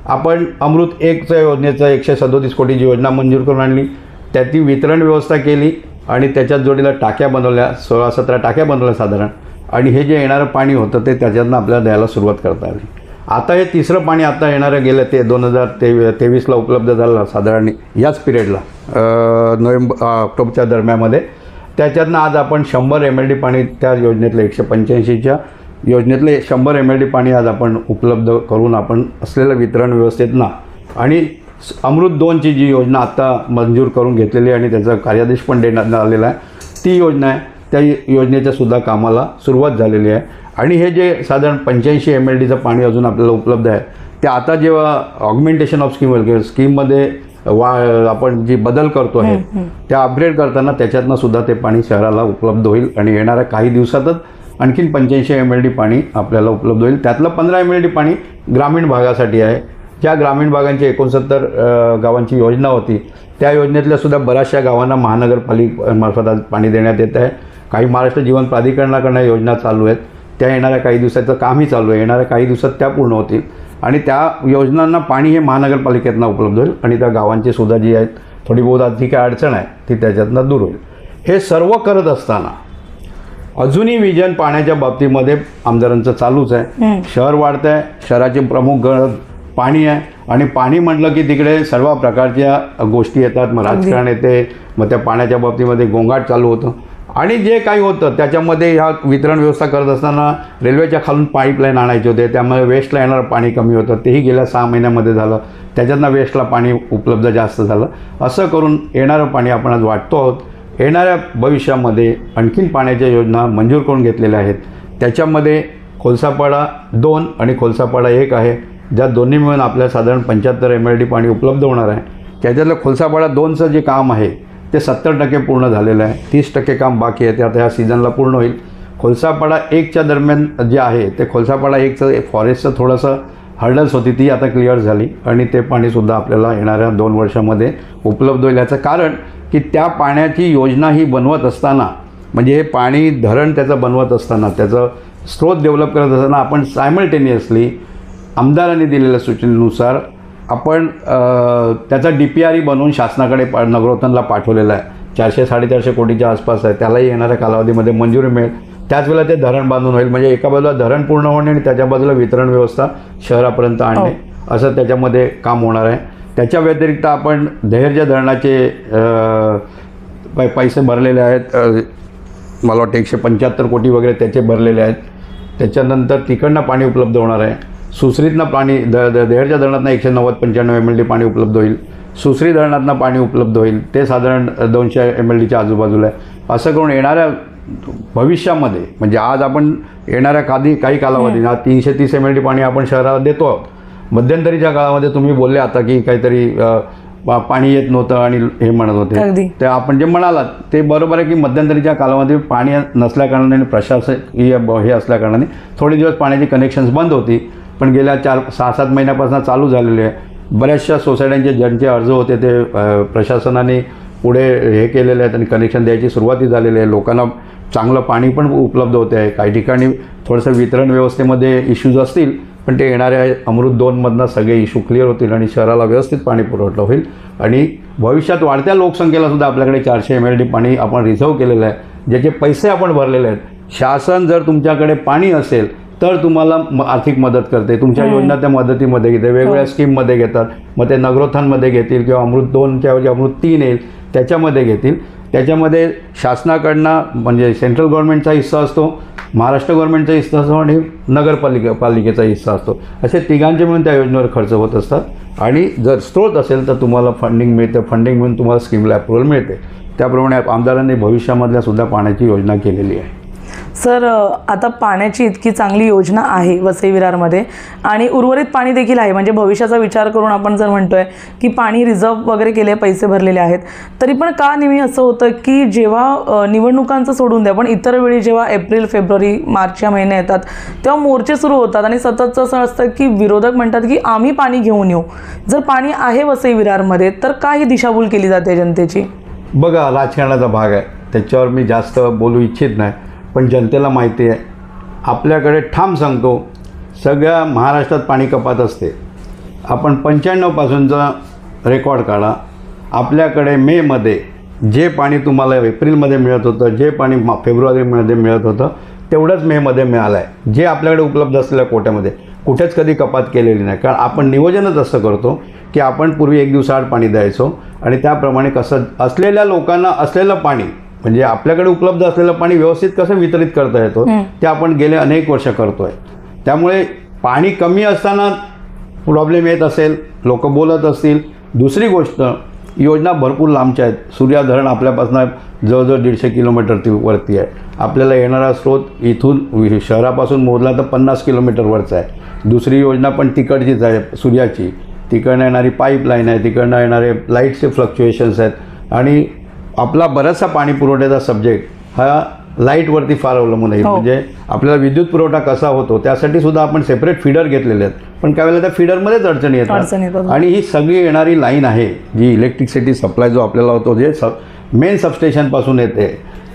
आपण अमृत 1च्या योजनेचं 137 कोटीची योजना मंजूर करून आणली, त्याची वितरण व्यवस्था केली आणि त्याच्यात जोडीला टाक्या बनवल्या, 16-17 टाक्या बनवल्या साधारण, आणि हे जे येणारं पाणी होतं ते त्याच्यातनं आपल्याला द्यायला सुरुवात करता आली. आता हे तिसरं पाणी आता येणारं गेलं ते 2023ला उपलब्ध झालं साधारण याच पिरियडला, ऑक्टोबरच्या दरम्यानमध्ये. त्याच्यातनं आज आपण 100 MLD पाणी त्या योजनेतलं 185च्या योजनेतले 100 MLD पाणी आज आपण उपलब्ध करून आपण असलेल्या वितरण व्यवस्थेतनं आणि अमृत 2ची जी योजना आत्ता मंजूर करून घेतलेली आहे आणि त्याचा कार्यादेश पण देण्यात आलेला आहे, ती योजना आहे, त्या योजनेच्या सुद्धा कामाला सुरुवात झालेली आहे. आणि हे जे साधारण 85 MLDचं पाणी अजून आपल्याला उपलब्ध आहे, ते आता जेव्हा ऑगमेंटेशन ऑफ स्कीममध्ये आपण जी बदल करतो आहे त्या अपग्रेड करताना त्याच्यातनं सुद्धा ते पाणी शहराला उपलब्ध होईल आणि येणाऱ्या काही दिवसातच आणखीन 85 MLD पाणी आपल्याला उपलब्ध होईल. त्यातलं 15 MLD पाणी ग्रामीण भागासाठी आहे. ज्या ग्रामीण भागांची 69 गावांची योजना होती, त्या योजनेतल्या सुद्धा बऱ्याचशा गावांना महानगरपालिकेमार्फत आज पाणी देण्यात येत आहे. काही महाराष्ट्र जीवन प्राधिकरणाकडनं योजना चालू आहेत, त्या येणाऱ्या काही दिवसाचं कामही चालू आहे, येणाऱ्या काही दिवसात त्या पूर्ण होतील आणि त्या योजनांना पाणी हे महानगरपालिकेतनं उपलब्ध होईल आणि त्या गावांची सुद्धा जी आहेत थोडी बहुत आधी काय अडचण आहे ती त्याच्यातनं दूर होईल. हे सर्व करत असताना अजूनही विजन पाण्याच्या बाबतीमध्ये आमदारांचं चालूच आहे. शहर वाढतं आहे, शहराची प्रमुख गरज पाणी आहे आणि पाणी म्हटलं की तिकडे सर्व प्रकारच्या गोष्टी येतात, मग राजकारण येते, मग त्या पाण्याच्या बाबतीमध्ये गोंगाट चालू होतं आणि जे काही होतं त्याच्यामध्ये ह्या वितरण व्यवस्था करत असताना रेल्वेच्या खालून पाईपलाईन आणायचे होते, त्यामुळे वेस्टला येणारं पाणी कमी होतं, तेही गेल्या 6 महिन्यामध्ये झालं. त्याच्यातनं वेस्टला पाणी उपलब्ध जास्त झालं. असं करून येणारं पाणी आपण आज वाटतो आहोत. येणाऱ्या भविष्यामध्ये आणखीन पाण्याच्या योजना मंजूर करून घेतलेल्या आहेत. त्याच्यामध्ये खोलसापाडा 2 आणि खोलसापाडा 1 आहे, ज्या दोन्ही मिळून आपल्याला साधारण 75 MLD पाणी उपलब्ध होणार आहे. त्याच्यातलं खोलसापाडा 2चं जे काम आहे ते 70% पूर्ण झालेलं आहे, 30% काम बाकी आहे, ते आता ह्या सीझनला पूर्ण होईल. खोलसापाडा 1च्या दरम्यान जे आहे ते खोलसापाडा 1चं फॉरेस्टचं थोडंसं हर्डल्स होती, ती आता क्लिअर झाली आणि ते पाणीसुद्धा आपल्याला येणाऱ्या 2 वर्षामध्ये उपलब्ध होईल. याचं कारण की त्या पाण्याची योजना ही बनवत असताना, म्हणजे हे पाणी धरण त्याचं बनवत असताना, त्याचं स्रोत डेव्हलप करत असताना आपण सायमल्टेनियसली आमदारांनी दिलेल्या सूचनेनुसार आपण त्याचा DPRE बनवून शासनाकडे नगरोत्थानला पाठवलेला आहे. 400-450 कोटीच्या आसपास आहे, त्यालाही येणाऱ्या कालावधीमध्ये मंजुरी मिळेल. त्याच वेळेला ते धरण बांधून होईल, म्हणजे एका बाजूला धरण पूर्ण होणे आणि त्याच्या बाजूला वितरण व्यवस्था शहरापर्यंत आणणे, असं त्याच्यामध्ये काम होणार आहे. त्याच्या व्यतिरिक्त आपण दहेरच्या धरणाचे पैसे भरलेले आहेत, मला वाटतं 175 कोटी वगैरे त्याचे भरलेले आहेत. त्याच्यानंतर तिकडनं पाणी उपलब्ध होणार आहे. सुसरीतनं पाणी दहेरच्या धरणातनं 190-95 MLD पाणी उपलब्ध होईल. सुसरी धरणातनं पाणी उपलब्ध होईल, ते साधारण 200 MLDच्या आजूबाजूला आहे. असं करून येणाऱ्या भविष्यामध्ये, म्हणजे आज आपण येणाऱ्या काही कालावधीत 330 MLD पाणी आपण शहराला देतो आहोत. मध्यंतरीच्या काळामध्ये तुम्ही बोलले आता की काहीतरी पाणी येत नव्हतं आणि हे म्हणत होते, ते आपण जे म्हणालात ते बरोबर आहे की मध्यंतरीच्या कालामध्ये पाणी नसल्या कारणाने प्रशासकीय हे असल्या कारणाने थोडे दिवस पाण्याची कनेक्शन्स बंद होती, पण गेल्या 4-6-7 महिन्यापासून चालू झालेले आहे. बऱ्याचशा सोसायट्यांचे ज्यांचे अर्ज होते ते प्रशासनाने पुढे हे केलेले आहेत आणि कनेक्शन द्यायची सुरुवाती झालेली आहे. लोकांना चांगलं पाणी पण उपलब्ध होते आहे. काही ठिकाणी थोडंसं वितरण व्यवस्थेमध्ये इश्यूज असतील, पण ते येणाऱ्या अमृत 2मधनं सगळे इश्यू क्लिअर होतील आणि शहराला व्यवस्थित पाणी पुरवठा होईल. आणि भविष्यात वाढत्या लोकसंख्येलासुद्धा आपल्याकडे 400 MLD पाणी आपण रिझर्व केलेलं आहे, ज्याचे पैसे आपण भरलेले आहेत. शासन जर तुमच्याकडे पाणी असेल तर तुम्हाला आर्थिक मदत करते, तुमच्या योजना त्या मदतीमध्ये घेते, वेगवेगळ्या स्कीममध्ये घेतात. मग ते नगरोत्थानमध्ये घेतील किंवा अमृत 2च्या ऐवजी अमृत 3 येईल त्याच्यामध्ये घेतील. त्याच्यामध्ये शासनाकडनं म्हणजे सेंट्रल गव्हर्नमेंटचा हिस्सा असतो, महाराष्ट्र गव्हर्नमेंटचा हिस्सा असतो आणि पालिकेचा हिस्सा असतो. असे तिघांचे मिळून त्या योजनेवर खर्च होत असतात आणि जर स्रोत असेल तर तुम्हाला फंडिंग मिळतं, फंडिंग मिळून तुम्हाला स्कीमला अप्रुव्हल मिळते. त्याप्रमाणे आमदारांनी भविष्यामधल्या सुद्धा पाण्याची योजना केलेली आहे. सर, आता पाण्याची इतकी चांगली योजना आहे वसई विरारमध्ये आणि उर्वरित पाणी देखील आहे, म्हणजे भविष्याचा विचार करून आपण जर म्हणतोय की पाणी रिझर्व वगैरे केले, पैसे भरलेले आहेत, तरी पण का नेहमी असं होतं की जेव्हा निवडणुकांचं सोडून द्या, पण इतर वेळी जेव्हा एप्रिल, फेब्रुवारी, मार्च या महिने येतात तेव्हा मोर्चे सुरू होतात आणि सततचं असं असतं की विरोधक म्हणतात की आम्ही पाणी घेऊन येऊ. जर पाणी आहे वसई विरारमध्ये तर का ही दिशाभूल केली जाते जनतेची? बघा, राजकारणाचा भाग आहे, त्याच्यावर मी जास्त बोलू इच्छित नाही, पण जनतेला माहिती आहे. आपल्याकडे ठाम सांगतो, सगळ्या महाराष्ट्रात पाणी कपात असते. आपण 95 पासूनचा रेकॉर्ड काढा. आपल्याकडे मेमध्ये जे पाणी तुम्हाला एप्रिलमध्ये मिळत होतं, जे पाणी फेब्रुवारीमध्ये मिळत होतं, तेवढंच मेमध्ये मिळालं आहे. जे आपल्याकडे उपलब्ध असलेल्या कोट्यामध्ये कुठेच कधी कपात केलेली नाही. कारण आपण नियोजनच असं करतो की आपण पूर्वी 1 दिवसाआड पाणी द्यायचो आणि त्याप्रमाणे कसं असलेल्या लोकांना असलेलं पाणी, म्हणजे आपल्याकडे उपलब्ध असलेलं पाणी व्यवस्थित कसं वितरित करता येतो ते आपण गेले अनेक वर्ष करतो आहे. त्यामुळे पाणी कमी असताना प्रॉब्लेम येत असेल, लोक बोलत असतील. दुसरी गोष्ट, योजना भरपूर लांबच्या आहेत. सूर्या धरण आपल्यापासून जवळजवळ 150 किलोमीटर वरती आहे. आपल्याला येणारा स्रोत इथून शहरापासून मोजला तर 50 किलोमीटरवरचा आहे. दुसरी योजना पण तिकडचीच आहे सूर्याची. तिकडनं येणारी पाईपलाईन आहे, तिकडनं येणारे लाईटचे फ्लक्च्युएशन्स आहेत आणि आपला बराचसा पाणी पुरवठ्याचा सब्जेक्ट हा लाईटवरती फार अवलंबून आहे. म्हणजे आपल्याला विद्युत पुरवठा कसा होतो त्यासाठी सुद्धा आपण सेपरेट फीडर घेतलेले आहेत. पण काही वेळेला त्या फीडरमध्येच अडचणी येतात आणि ही सगळी येणारी लाईन आहे जी इलेक्ट्रिसिटी सप्लाय जो आपल्याला होतो, जे मेन सबस्टेशनपासून येते,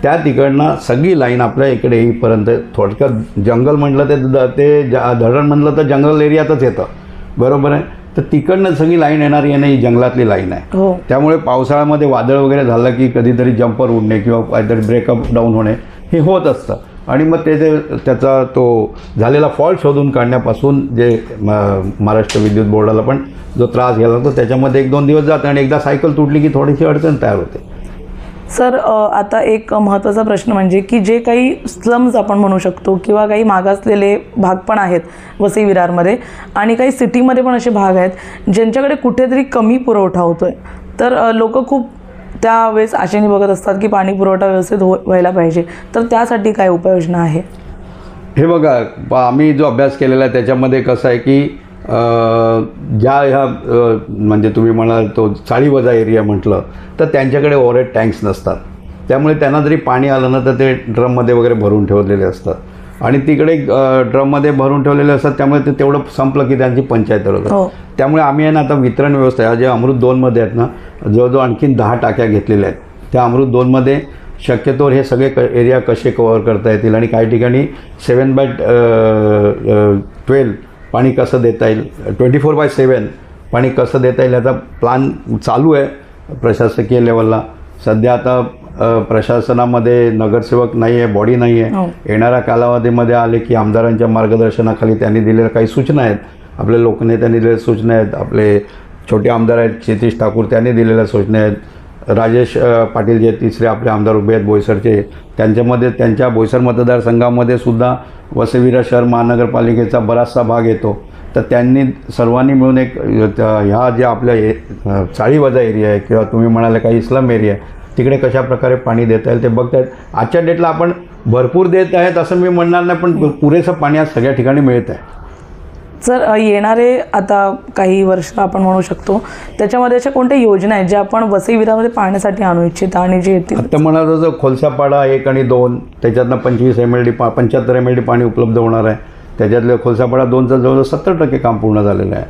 त्या तिकडनं सगळी लाईन आपल्या इकडे येईपर्यंत थोडक्यात जंगल म्हटलं ते धरण म्हटलं तर जंगल एरियातच येतं, बरोबर आहे. तर तिकडनं सगळी लाईन येणारी आहे ना, ही जंगलातली लाईन आहे. त्यामुळे पावसाळ्यामध्ये वादळ वगैरे झालं की कधीतरी जंपर उडणे किंवा काहीतरी ब्रेकअप डाऊन होणे हे होत असतं आणि मग त्याचा तो झालेला फॉल्ट शोधून काढण्यापासून जे महाराष्ट्र विद्युत बोर्डाला पण जो त्रास गेला तो त्याच्यामध्ये 1-2 दिवस जाते आणि एकदा सायकल तुटली की थोडीशी अडचण तयार होते. सर, आता एक महत्त्वाचा प्रश्न म्हणजे की जे काही स्लम्स आपण म्हणू शकतो किंवा काही मागासलेले भाग पण आहेत वसई विरारमध्ये आणि काही सिटीमध्ये पण असे भाग आहेत ज्यांच्याकडे कुठेतरी कमी पुरवठा होतो आहे, तर लोक खूप त्यावेळेस आशेने बघत असतात की पाणी पुरवठा व्यवस्थित व्हायला पाहिजे. तर त्यासाठी काय उपाययोजना आहे? हे बघा, आम्ही जो अभ्यास केलेला आहे त्याच्यामध्ये कसं आहे की ह्या म्हणजे तुम्ही म्हणाल तो चाळीवजा एरिया म्हटलं तर त्यांच्याकडे ओव्हरहेड टँक्स नसतात. त्यामुळे त्यांना जरी पाणी आलं ना तर ते ड्रममध्ये वगैरे भरून ठेवलेले असतात आणि तिकडे ड्रममध्ये भरून ठेवलेले असतात. त्यामुळे ते तेवढं संपलं की त्यांची पंचायत होतं. त्यामुळे आम्ही आहे ना आता वितरण व्यवस्था जे अमृत 2मध्ये आहेत ना, जवळजवळ आणखीन 10 टाक्या घेतलेल्या आहेत. त्या अमृत 2मध्ये शक्यतोवर हे सगळे एरिया कसे कव्हर करता येतील आणि काही ठिकाणी 7/12 पाणी कसं देता येईल, 24/7 पाणी कसं देता येईल याचा प्लान चालू आहे प्रशासकीय लेवलला. सध्या आता प्रशासनामध्ये नगरसेवक नाही आहे, बॉडी नाही आहे. येणाऱ्या कालावधीमध्ये आले की आमदारांच्या मार्गदर्शनाखाली त्यांनी दिलेल्या काही सूचना आहेत, आपल्या लोकनेत्यांनी दिलेल्या सूचना आहेत, आपले छोटे आमदार आहेत क्षितिज ठाकूर त्यांनी दिलेल्या सूचना आहेत, राजेश पाटील जे तिसरे आपले आमदार उभे आहेत बोईसरचे, त्यांच्यामध्ये त्यांच्या बोईसर मतदारसंघामध्ये सुद्धा वसई विरार शहर महानगरपालिकेचा बराचसा भाग येतो. तर त्यांनी सर्वांनी मिळून एक ह्या ज्या आपल्या चाळीवजा एरिया आहे किंवा तुम्ही म्हणाले काही स्लम एरिया आहे तिकडे कशा प्रकारे पाणी देता येईल ते बघत आहेत. आजच्या डेटला आपण भरपूर देत आहेत असं मी म्हणणार नाही, पण पुरेसं पाणी आज सगळ्या ठिकाणी मिळत आहे. सर, येणारे आता काही वर्ष आपण म्हणू शकतो त्याच्यामध्ये अशा कोणत्या योजना आहेत ज्या आपण वसई विरारमध्ये पाहण्यासाठी आणू इच्छिता आणि जे येतील? आता म्हणाल जो खोलसापाडा 1 आणि 2 त्याच्यातनं 25 MLD 75 MLD पाणी उपलब्ध होणार आहे. त्याच्यातलं खोलसापाडा 2चं जवळजवळ 70% काम पूर्ण झालेलं आहे.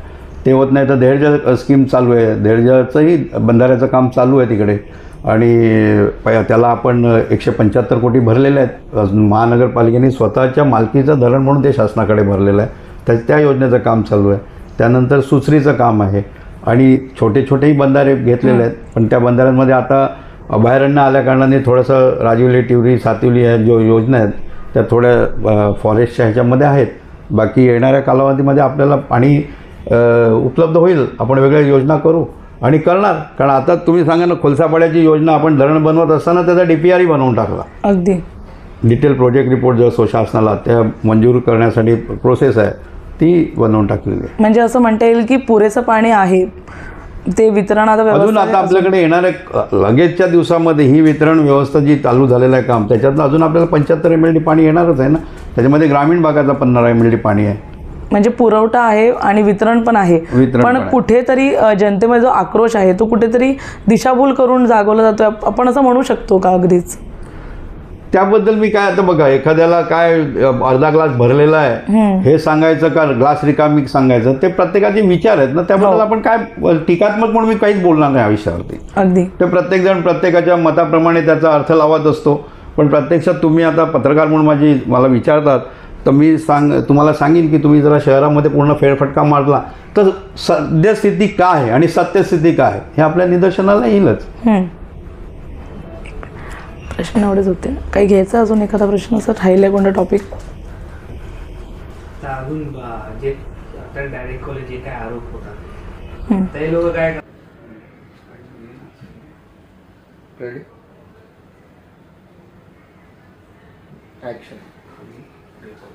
ते होत नाही तर धेरजा स्कीम चालू आहे, धेरजाचंही बंधाऱ्याचं काम चालू आहे तिकडे आणि त्याला आपण 175 कोटी भरलेले आहेत. महानगरपालिकेने स्वतःच्या मालकीचं धरण म्हणून ते शासनाकडे भरलेलं आहे. त्या योजनेचं काम चालू आहे. त्यानंतर सुसरीचं काम आहे आणि छोटे छोटेही बंधारे घेतलेले आहेत. पण त्या बंधाऱ्यांमध्ये आता अभयारण्य आल्या कारणाने थोडंसं राजिवली, टिवरी, सातिवली ह्या जो योजना आहेत त्या थोड्या फॉरेस्टच्या ह्याच्यामध्ये आहेत. बाकी येणाऱ्या कालावधीमध्ये आपल्याला पाणी उपलब्ध होईल. आपण वेगळ्या योजना करू आणि करणार. कारण आता तुम्ही सांगा ना, खोलसापाड्याची योजना आपण धरण बनवत असताना त्याचा DPRही बनवून टाकला. अगदी डिटेल प्रोजेक्ट रिपोर्ट जो शासनाला त्या मंजूर करण्यासाठी प्रोसेस आहे ती बनवून टाकलेली आहे. म्हणजे असं म्हणता येईल की पुरेसं पाणी आहे, ते वितरण आता अजून आता आपल्याकडे येणाऱ्या लगेचच्या दिवसामध्ये ही वितरण व्यवस्था जी चालू झालेलं आहे काम त्याच्यातलं अजून आपल्याला 75 MLD पाणी येणारच आहे ना. त्याच्यामध्ये ग्रामीण भागाचा 15 MLD पाणी आहे. म्हणजे पुरवठा आहे आणि वितरण पण आहे. पण कुठेतरी जनतेमध्ये जो आक्रोश आहे तो कुठेतरी दिशाभूल करून जागवला जातो आपण असं म्हणू शकतो का? अगदीच त्याबद्दल मी काय, आता बघा एखाद्याला काय अर्धा ग्लास भरलेला आहे हे सांगायचं का ग्लास रिकामी सांगायचं, ते प्रत्येकाचे विचार आहेत ना. त्याबद्दल आपण काय टीकात्मक म्हणून मी काहीच बोलणार नाही या विषयावरती. अगदी ते प्रत्येकजण प्रत्येकाच्या मताप्रमाणे त्याचा अर्थ लावत असतो. पण प्रत्यक्षात तुम्ही आता पत्रकार म्हणून मला विचारतात तर मी तुम्हाला सांगेन की तुम्ही जरा शहरामध्ये पूर्ण फेरफटका मारला तर सद्यस्थिती काय आहे आणि सत्यस्थिती काय आहे हे आपल्या निदर्शनाला येईलच. प्रश्न एवढेच होते. काही घ्यायचा अजून एखादा प्रश्न असं राहिलाय कोणता टॉपिक? अजून जे आता डायरेक्ट कॉलेज जे काय आरोप होतात ते लोक काय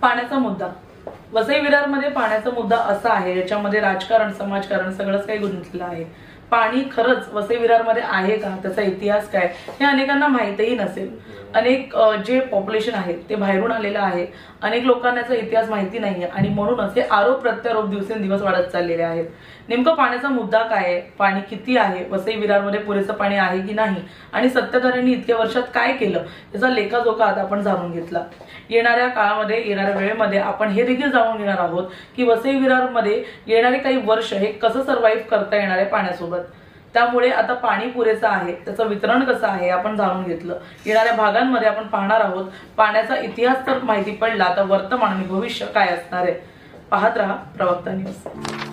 पाण्याचा मुद्दा वसई विरारमध्ये पाण्याचा मुद्दा असा आहे ज्याच्यामध्ये राजकारण समाजकारण सगळंच काही गुंतलेलं आहे. पाणी खरंच वसई विरारमध्ये आहे का, त्याचा इतिहास काय हे अनेकांना माहीतही नसेल. अनेक जे पॉप्युलेशन आहे ते बाहेरून आलेलं आहे. अनेक लोकांना याचा इतिहास माहिती नाहीये आणि म्हणूनच हे आरोप प्रत्यारोप दिवसेंदिवस वाढत चाललेले आहेत. नेमकं पाण्याचा मुद्दा काय आहे, पाणी किती आहे, वसई विरारमध्ये पुरेसं पाणी आहे की नाही आणि सत्ताधाऱ्यांनी इतक्या वर्षात काय केलं याचा लेखाजोखा आता आपण जाणून घेतला. येणाऱ्या काळामध्ये येणाऱ्या वेळेमध्ये आपण हे देखील जाणून घेणार आहोत की वसई विरारमध्ये येणारे काही वर्ष हे कसं सर्व्हाइव्ह करता येणार आहे पाण्यासोबत. त्यामुळे आता पाणी पुरेसं आहे, त्याचं वितरण कसं आहे आपण जाणून घेतलं. येणाऱ्या भागांमध्ये आपण पाहणार आहोत पाण्याचा इतिहास तर माहिती पडला, आता वर्तमान आणि भविष्य काय असणार आहे. पाहत रहा प्रवक्ता न्यूज.